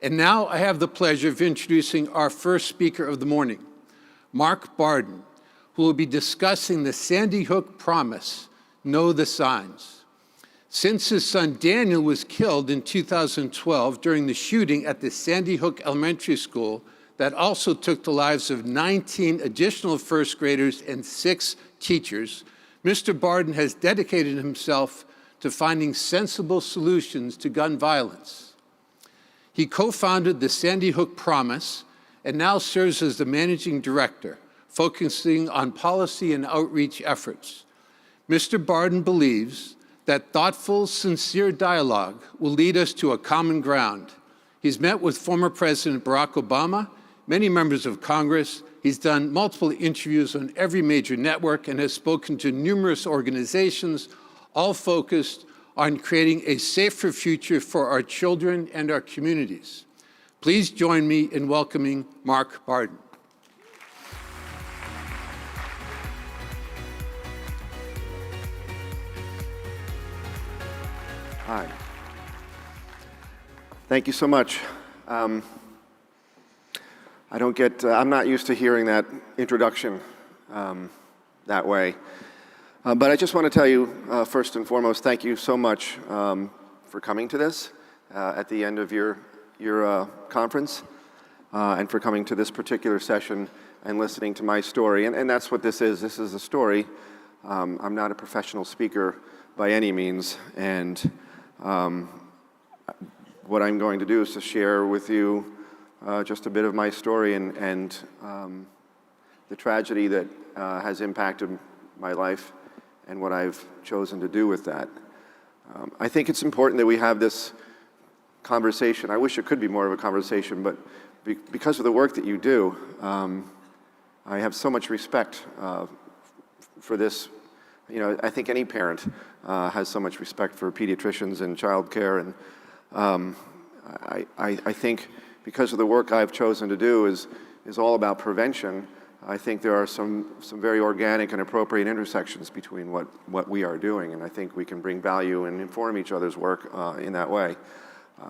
And now I have the pleasure of introducing our first speaker of the morning, Mark Barden, who will be discussing the Sandy Hook Promise, Know the Signs. Since his son Daniel was killed in 2012 during the shooting at the Sandy Hook Elementary School that also took the lives of 19 additional first graders and 6 teachers, Mr. Barden has dedicated himself to finding sensible solutions to gun violence. He co-founded the Sandy Hook Promise and now serves as the managing director, focusing on policy and outreach efforts. Mr. Barden believes that thoughtful, sincere dialogue will lead us to a common ground. He's met with former President Barack Obama, many members of Congress. He's done multiple interviews on every major network and has spoken to numerous organizations, all focused on creating a safer future for our children and our communities. Please join me in welcoming Mark Barden. Hi. Thank you so much. I'm not used to hearing that introduction that way. But I just want to tell you, first and foremost, thank you so much for coming to this at the end of your conference, and for coming to this particular session and listening to my story. And that's what this is. This is a story. I'm not a professional speaker by any means, and what I'm going to do is to share with you just a bit of my story and the tragedy that has impacted my life and what I've chosen to do with that. I think it's important that we have this conversation. I wish it could be more of a conversation, but because of the work that you do, I have so much respect for this. You know, I think any parent has so much respect for pediatricians and childcare, and I think because of the work I've chosen to do is all about prevention. I think there are some very organic and appropriate intersections between what we are doing, and I think we can bring value and inform each other's work in that way.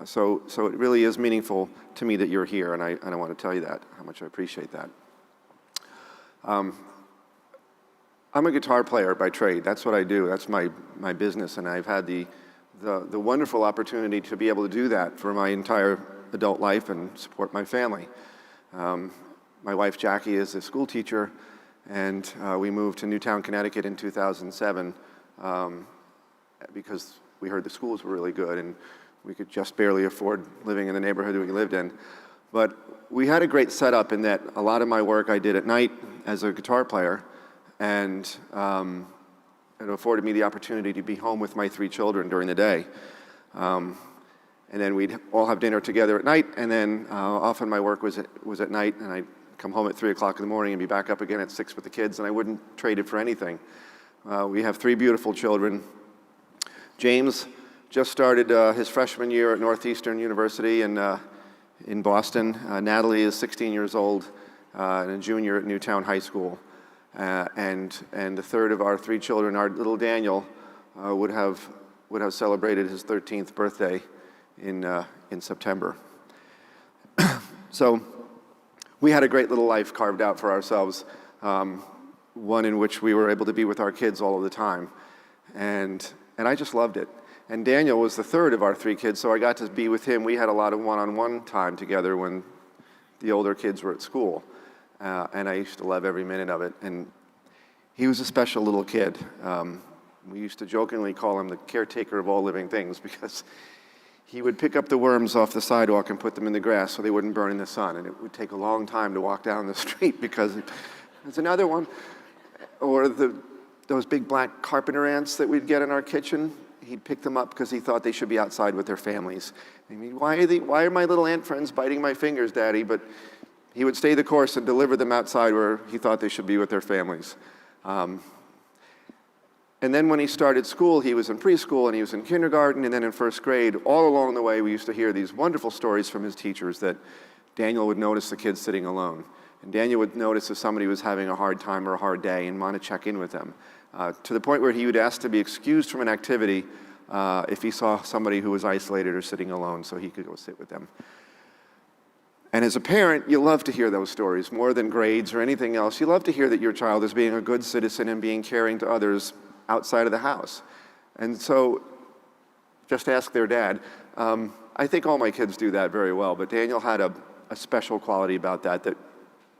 So it really is meaningful to me that you're here, and I want to tell you that, how much I appreciate that. I'm a guitar player by trade. That's what I do. That's my business, and I've had the wonderful opportunity to be able to do that for my entire adult life and support my family. My wife, Jackie, is a school teacher, and we moved to Newtown, Connecticut in 2007 because we heard the schools were really good, and we could just barely afford living in the neighborhood that we lived in. But we had a great setup in that a lot of my work I did at night as a guitar player, and it afforded me the opportunity to be home with my 3 children during the day. And then we'd all have dinner together at night, and then often my work was at night, and I'd come home at 3 o'clock in the morning and be back up again at 6 with the kids, and I wouldn't trade it for anything. We have 3 beautiful children. James just started his freshman year at Northeastern University in Boston. Natalie is 16 years old and a junior at Newtown High School. And the third of our 3 children, our little Daniel, would have celebrated his 13th birthday in September. So we had a great little life carved out for ourselves, one in which we were able to be with our kids all of the time. And I just loved it. And Daniel was the third of our 3 kids, so I got to be with him. We had a lot of one-on-one time together when the older kids were at school. And I used to love every minute of it. And he was a special little kid. We used to jokingly call him the caretaker of all living things because he would pick up the worms off the sidewalk and put them in the grass so they wouldn't burn in the sun. And it would take a long time to walk down the street because there's another one. Or those big black carpenter ants that we'd get in our kitchen. He'd pick them up because he thought they should be outside with their families. I mean, why are my little ant friends biting my fingers, Daddy? But he would stay the course and deliver them outside where he thought they should be with their families. And then when he started school, he was in preschool and he was in kindergarten and then in first grade. All along the way, we used to hear these wonderful stories from his teachers that Daniel would notice the kids sitting alone. And Daniel would notice if somebody was having a hard time or a hard day and want to check in with them. To the point where he would ask to be excused from an activity if he saw somebody who was isolated or sitting alone so he could go sit with them. And as a parent, you love to hear those stories more than grades or anything else. You love to hear that your child is being a good citizen and being caring to others outside of the house. And so just ask their dad. I think all my kids do that very well, but Daniel had a special quality about that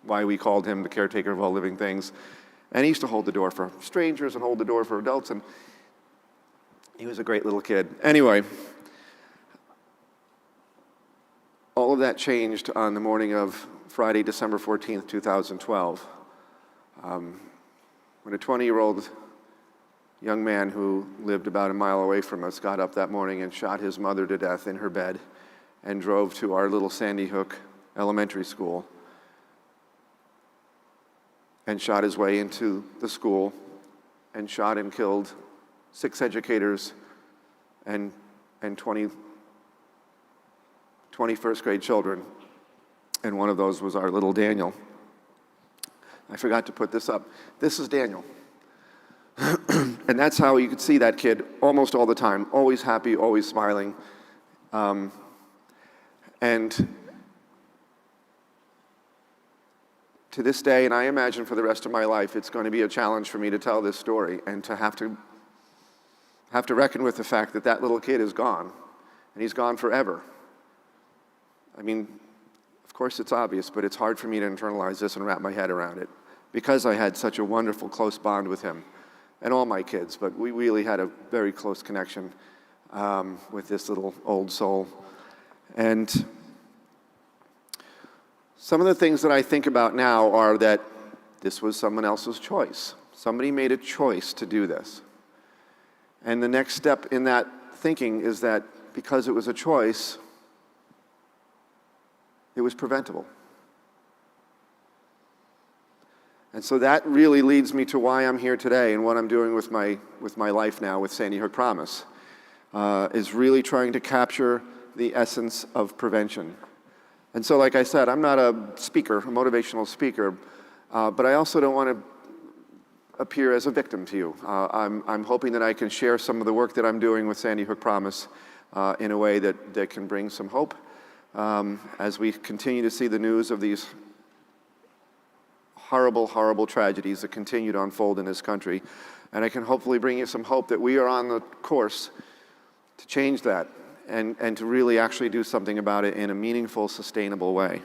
why we called him the caretaker of all living things. And he used to hold the door for strangers and hold the door for adults, and he was a great little kid. Anyway, all of that changed on the morning of Friday, December 14th, 2012, when a 20-year-old young man who lived about a mile away from us got up that morning and shot his mother to death in her bed and drove to our little Sandy Hook elementary school and shot his way into the school and shot and killed 6 educators and 20 first grade children. And one of those was our little Daniel. I forgot to put this up. This is Daniel. And that's how you could see that kid almost all the time, always happy, always smiling. And to this day, and I imagine for the rest of my life, it's going to be a challenge for me to tell this story and to have to reckon with the fact that that little kid is gone, and he's gone forever. I mean, of course it's obvious, but it's hard for me to internalize this and wrap my head around it because I had such a wonderful, close bond with him and all my kids, but we really had a very close connection with this little old soul. And some of the things that I think about now are that this was someone else's choice. Somebody made a choice to do this. And the next step in that thinking is that because it was a choice, it was preventable. And so that really leads me to why I'm here today and what I'm doing with my life now with Sandy Hook Promise, is really trying to capture the essence of prevention. And so, like I said, I'm not a speaker, a motivational speaker, but I also don't want to appear as a victim to you. I'm hoping that I can share some of the work that I'm doing with Sandy Hook Promise in a way that can bring some hope as we continue to see the news of these horrible, horrible tragedies that continue to unfold in this country. And I can hopefully bring you some hope that we are on the course to change that and to really actually do something about it in a meaningful, sustainable way.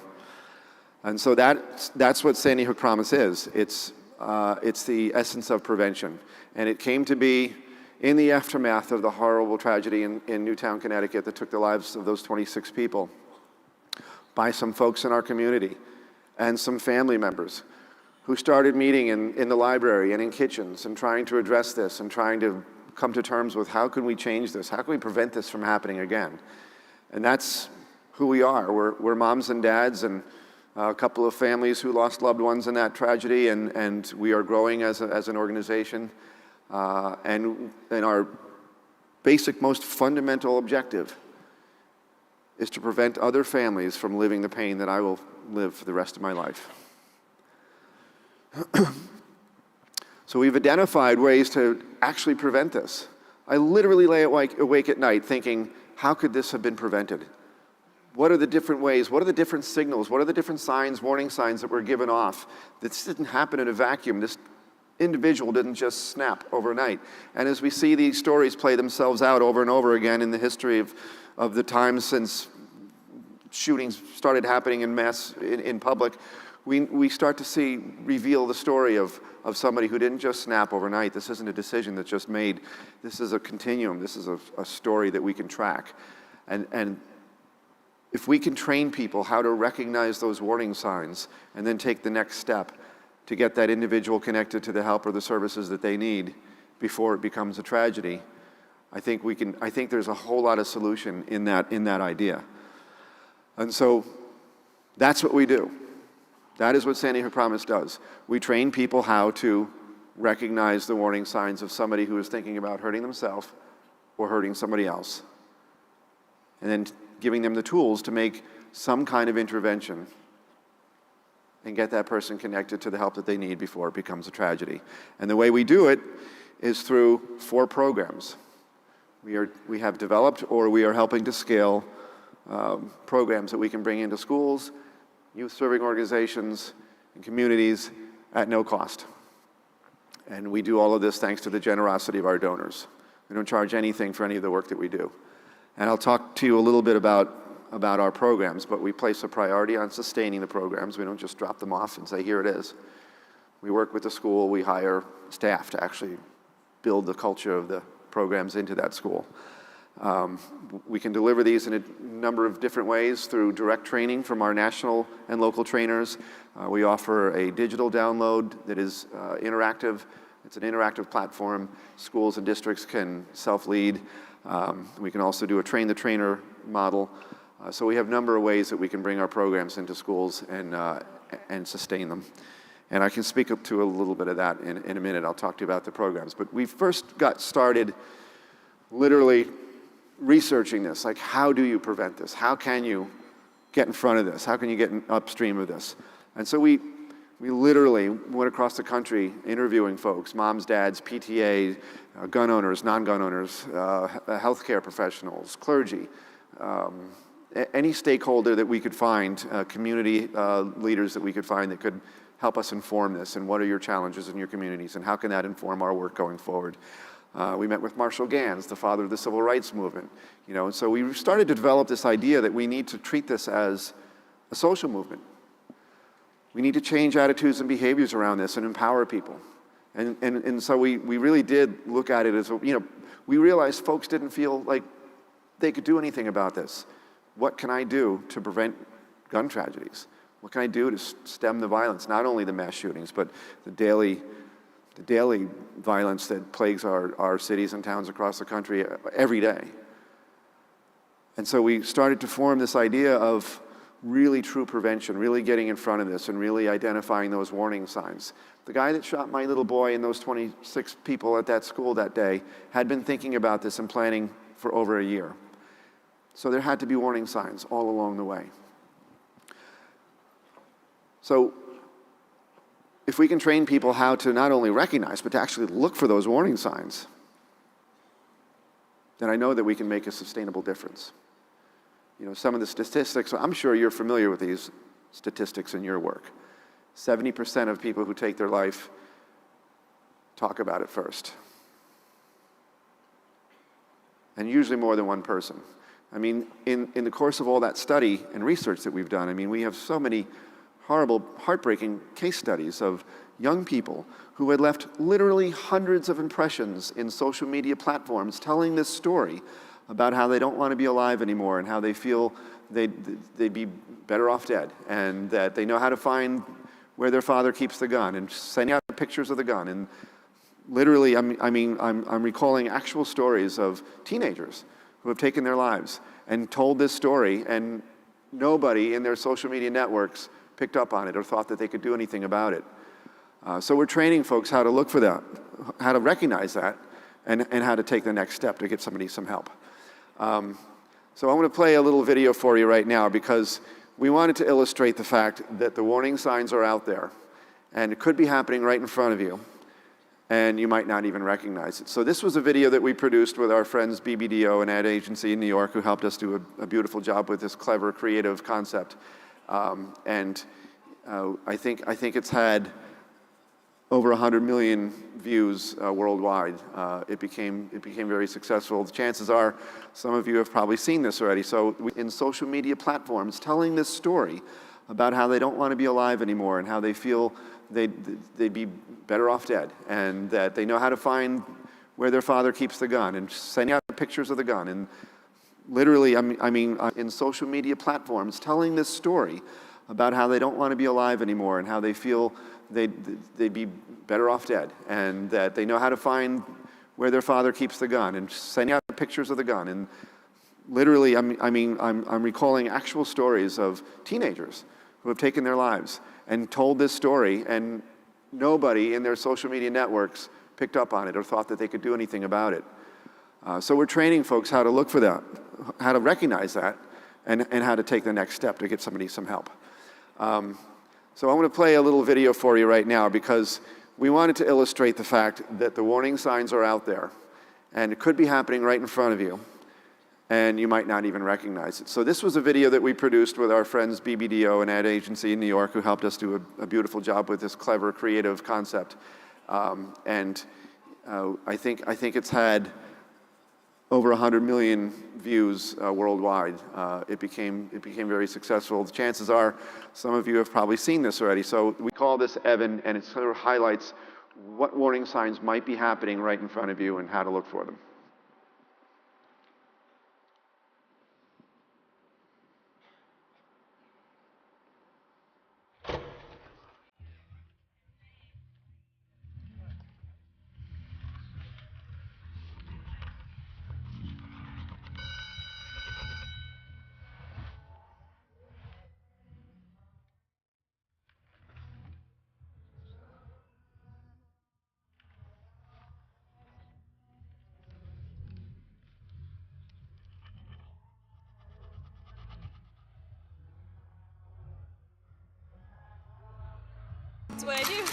And so that's what Sandy Hook Promise is. It's the essence of prevention. And it came to be in the aftermath of the horrible tragedy in Newtown, Connecticut that took the lives of those 26 people by some folks in our community and some family members who started meeting in the library and in kitchens and trying to address this and trying to come to terms with how can we change this? How can we prevent this from happening again? And that's who we are. We're moms and dads and a couple of families who lost loved ones in that tragedy, and we are growing as an organization. And our basic, most fundamental objective is to prevent other families from living the pain that I will live for the rest of my life. So we've identified ways to actually prevent this. I literally lay awake at night thinking, how could this have been prevented? What are the different ways? What are the different signals? What are the different signs, warning signs that were given off? This didn't happen in a vacuum. This individual didn't just snap overnight. And as we see these stories play themselves out over and over again in the history of the times since shootings started happening in mass in public, we start to reveal the story of somebody who didn't just snap overnight. This isn't a decision that's just made. This is a continuum. This is a story that we can track. And if we can train people how to recognize those warning signs and then take the next step to get that individual connected to the help or the services that they need before it becomes a tragedy, I think there's a whole lot of solution in that idea. And so that's what we do. That is what Sandy Hook Promise does. We train people how to recognize the warning signs of somebody who is thinking about hurting themselves or hurting somebody else, and then giving them the tools to make some kind of intervention and get that person connected to the help that they need before it becomes a tragedy. And the way we do it is through 4 programs. We have developed or we are helping to scale programs that we can bring into schools youth-serving organizations, and communities at no cost. And we do all of this thanks to the generosity of our donors. We don't charge anything for any of the work that we do. And I'll talk to you a little bit about our programs, but we place a priority on sustaining the programs. We don't just drop them off and say, here it is. We work with the school, we hire staff to actually build the culture of the programs into that school. We can deliver these in a number of different ways through direct training from our national and local trainers. We offer a digital download that is interactive. It's an interactive platform. Schools and districts can self-lead. We can also do a train-the-trainer model. So we have a number of ways that we can bring our programs into schools and sustain them. And I can speak up to a little bit of that in a minute. I'll talk to you about the programs. But we first got started literally researching this. Like, how do you prevent this? How can you get in front of this? How can you get upstream of this? And so we literally went across the country interviewing folks, moms, dads, PTA, gun owners, non-gun owners, healthcare professionals, clergy, any stakeholder that we could find, community leaders that we could find that could help us inform this, and what are your challenges in your communities, and how can that inform our work going forward. We met with Marshall Gans, the father of the civil rights movement, and so we started to develop this idea that we need to treat this as a social movement. We need to change attitudes and behaviors around this and empower people. And so we really did look at it as, we realized folks didn't feel like they could do anything about this. What can I do to prevent gun tragedies? What can I do to stem the violence? Not only the mass shootings, but the daily violence that plagues our cities and towns across the country every day. And so we started to form this idea of really true prevention, really getting in front of this and really identifying those warning signs. The guy that shot my little boy and those 26 people at that school that day had been thinking about this and planning for over a year. So there had to be warning signs all along the way. So if we can train people how to not only recognize, but to actually look for those warning signs, then I know that we can make a sustainable difference. Some of the statistics, I'm sure you're familiar with these statistics in your work. 70% of people who take their life talk about it first. And usually more than one person. In the course of all that study and research that we've done, we have so many horrible, heartbreaking case studies of young people who had left literally hundreds of impressions in social media platforms telling this story about how they don't want to be alive anymore and how they feel they'd be better off dead, and that they know how to find where their father keeps the gun and sending out pictures of the gun. And literally, I'm recalling actual stories of teenagers who have taken their lives and told this story, and nobody in their social media networks picked up on it or thought that they could do anything about it. So we're training folks how to look for that, how to recognize that, and how to take the next step to get somebody some help. So I want to play a little video for you right now because we wanted to illustrate the fact that the warning signs are out there, and it could be happening right in front of you. And so this was a video that we produced with our friends BBDO and Ad Agency in New York, who helped us do a beautiful job with this clever, creative concept. And I think it's had over 100 million views worldwide. It became very successful. The chances are some of you have probably seen this already. So and you might not even recognize it. So this was a video that we produced with our friends BBDO and Ad Agency in New York, who helped us do a beautiful job with this clever, creative concept. I think it's had over 100 million views worldwide. It became very successful. The chances are some of you have probably seen this already. So in social media platforms, telling this story about how they don't want to be alive anymore and how they feel they'd be better off dead, and that they know how to find where their father keeps the gun and sending out pictures of the gun. And literally, in social media platforms, telling this story about how they don't want to be alive anymore and how they feel they'd be better off dead, and that they know how to find where their father keeps the gun and sending out pictures of the gun. And literally, I'm recalling actual stories of teenagers who have taken their lives and told this story, and nobody in their social media networks picked up on it or thought that they could do anything about it. So we're training folks how to look for that, how to recognize that, and how to take the next step to get somebody some help. So I want to play a little video for you right now because we wanted to illustrate the fact that the warning signs are out there, and it could be happening right in front of you. and you might not even recognize it. So this was a video that we produced with our friends BBDO, an ad agency in New York, who helped us do a beautiful job with this clever, creative concept. I think it's had over 100 million views worldwide. It became very successful. The chances are some of you have probably seen this already. So we call this Evan, and it sort of highlights what warning signs might be happening right in front of you and how to look for them. That's what I do.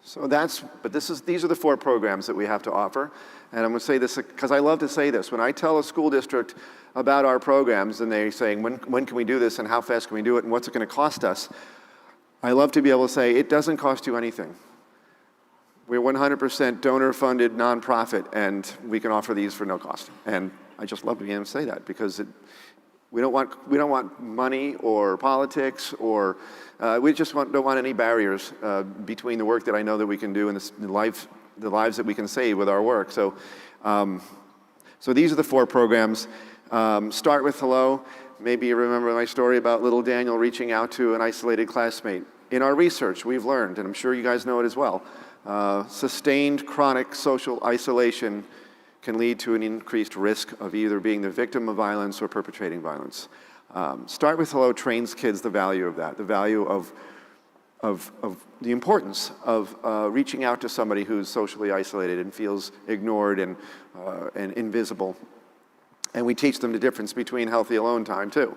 So these are the 4 programs that we have to offer. And I'm going to say this because I love to say this. When I tell a school district about our programs and they're saying, when can we do this and how fast can we do it and what's it going to cost us, I love to be able to say, it doesn't cost you anything. We're 100% donor-funded nonprofit, and we can offer these for no cost. And I just love to be able to say that because we don't want money or politics or we just don't want any barriers between the work that I know that we can do and the lives that we can save with our work. So, so these are the 4 programs. Start with Hello. Maybe you remember my story about little Daniel reaching out to an isolated classmate. In our research, we've learned, and I'm sure you guys know it as well, sustained chronic social isolation can lead to an increased risk of either being the victim of violence or perpetrating violence. Start with Hello trains kids the value of that, the value of the importance of reaching out to somebody who's socially isolated and feels ignored and invisible. And we teach them the difference between healthy alone time too.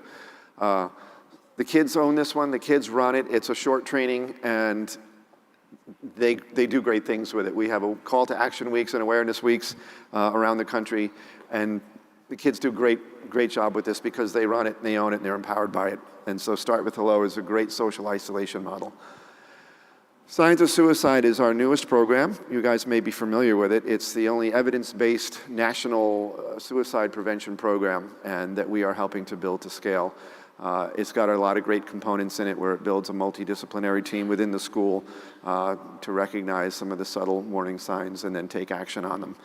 The kids own this one, the kids run it, it's a short training, and they do great things with it. We have a call to action weeks and awareness weeks around the country, and the kids do a great job with this because they run it and they own it and they're empowered by it. And so Start with Hello is a great social isolation model. Signs of Suicide is our newest program. You guys may be familiar with it. It's the only evidence-based national suicide prevention program and that we are helping to build to scale. It's got a lot of great components in it where it builds a multidisciplinary team within the school to recognize some of the subtle warning signs and then take action on them.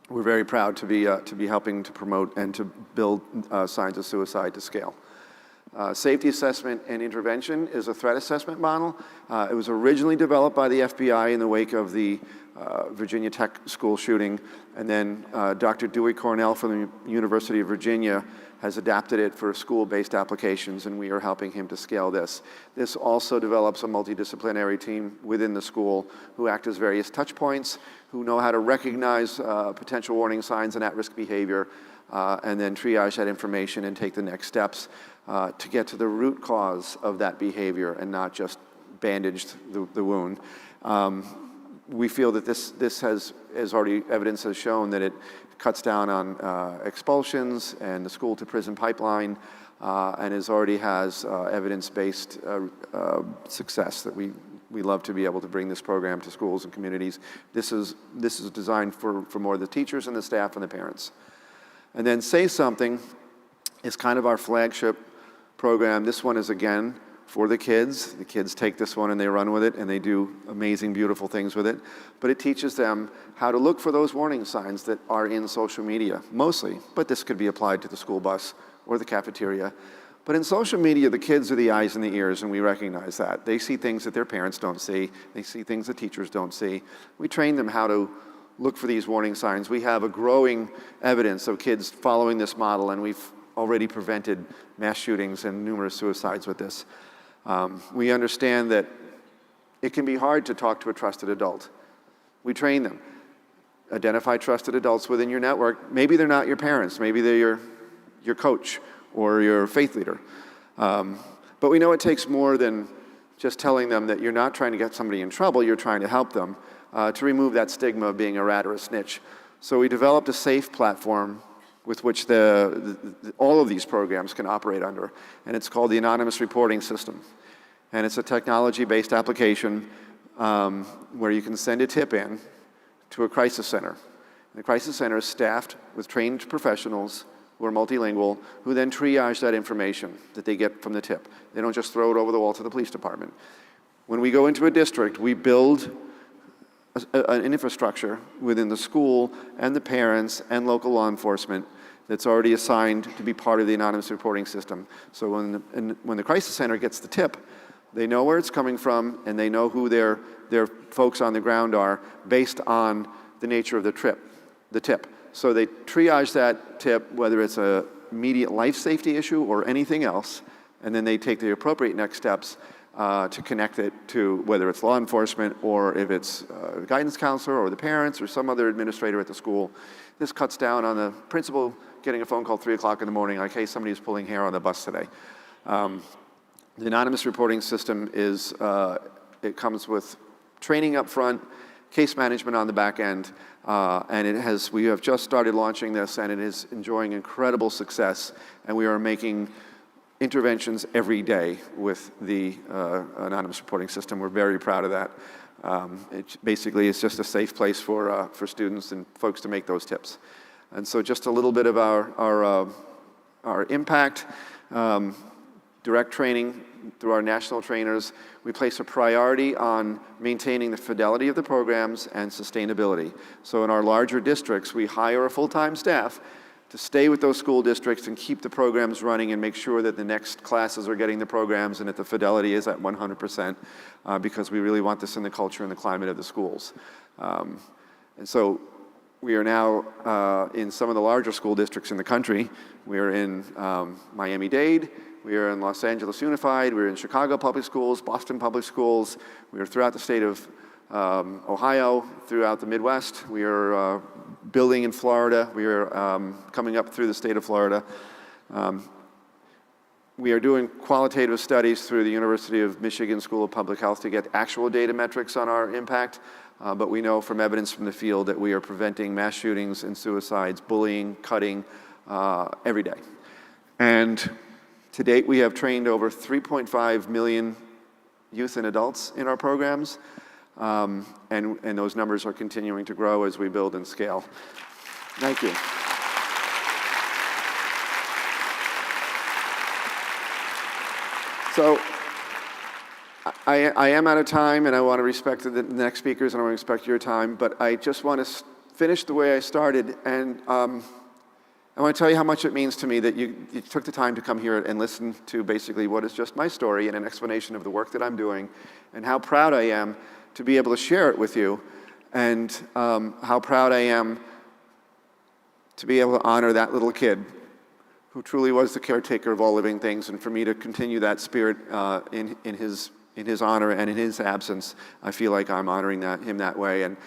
We're very proud to be helping to promote and to build Signs of Suicide to scale. Safety assessment and intervention is a threat assessment model. It was originally developed by the FBI in the wake of the Virginia Tech school shooting, and then Dr. Dewey Cornell from the University of Virginia has adapted it for school-based applications, and we are helping him to scale this. This also develops a multidisciplinary team within the school who act as various touch points, who know how to recognize potential warning signs and at-risk behavior, and then triage that information and take the next steps to get to the root cause of that behavior and not just bandaged the wound. We feel that this has already, evidence has shown that it cuts down on expulsions and the school to prison pipeline, and already has evidence-based success that we love to be able to bring this program to schools and communities. This is designed for more of the teachers and the staff and the parents. And then Say Something is kind of our flagship program. This one is, again, for the kids. The kids take this one and they run with it, and they do amazing, beautiful things with it. But it teaches them how to look for those warning signs that are in social media, mostly, but this could be applied to the school bus or the cafeteria. But in social media, the kids are the eyes and the ears, and we recognize that. They see things that their parents don't see. They see things that teachers don't see. We train them how to look for these warning signs. We have a growing evidence of kids following this model, and we've already prevented mass shootings and numerous suicides with this. We understand that it can be hard to talk to a trusted adult. We train them. Identify trusted adults within your network. Maybe they're not your parents. Maybe they're your coach or your faith leader. But we know it takes more than just telling them that you're not trying to get somebody in trouble, you're trying to help them, to remove that stigma of being a rat or a snitch. So we developed a safe platform with which all of these programs can operate under, and it's called the Anonymous Reporting System. And it's a technology-based application where you can send a tip in to a crisis center. The crisis center is staffed with trained professionals who are multilingual, who then triage that information that they get from the tip. They don't just throw it over the wall to the police department. When we go into a district, we build an infrastructure within the school and the parents and local law enforcement that's already assigned to be part of the anonymous reporting system. So when the crisis center gets the tip, they know where it's coming from, and they know who their folks on the ground are based on the nature of the tip. So they triage that tip, whether it's an immediate life safety issue or anything else, and then they take the appropriate next steps to connect it to whether it's law enforcement or if it's a guidance counselor or the parents or some other administrator at the school. This cuts down on the principal getting a phone call 3 o'clock in the morning, like, hey, somebody's pulling hair on the bus today. The anonymous reporting system it comes with training up front, case management on the back end, and we have just started launching this, and it is enjoying incredible success, and we are making interventions every day with the anonymous reporting system. We're very proud of that. Basically, it's just a safe place for students and folks to make those tips. And so just a little bit of our impact, direct training through our national trainers. We place a priority on maintaining the fidelity of the programs and sustainability. So in our larger districts, we hire a full-time staff to stay with those school districts and keep the programs running and make sure that the next classes are getting the programs and that the fidelity is at 100%, because we really want this in the culture and the climate of the schools. And so we are now in some of the larger school districts in the country. We are in Miami-Dade, we are in Los Angeles Unified, we're in Chicago Public Schools, Boston Public Schools, we are throughout the state of Ohio, throughout the Midwest. We are building in Florida. We are coming up through the state of Florida. We are doing qualitative studies through the University of Michigan School of Public Health to get actual data metrics on our impact, but we know from evidence from the field that we are preventing mass shootings and suicides, bullying, cutting every day. And to date, we have trained over 3.5 million youth and adults in our programs. And those numbers are continuing to grow as we build and scale. Thank you. So I am out of time, and I want to respect the next speakers, and I want to respect your time, but I just want to finish the way I started, and I want to tell you how much it means to me that you took the time to come here and listen to basically what is just my story and an explanation of the work that I'm doing, and how proud I am to be able to share it with you, and how proud I am to be able to honor that little kid who truly was the caretaker of all living things, and for me to continue that spirit in his honor and in his absence. I feel like I'm honoring him that way, and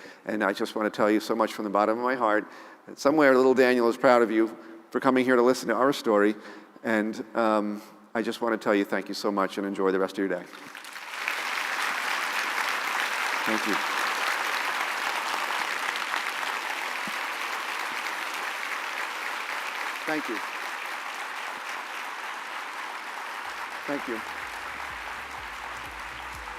I just want to tell you so much from the bottom of my heart that somewhere little Daniel is proud of you for coming here to listen to our story, and I just want to tell you thank you so much, and enjoy the rest of your day. Thank you. Thank you. Thank you.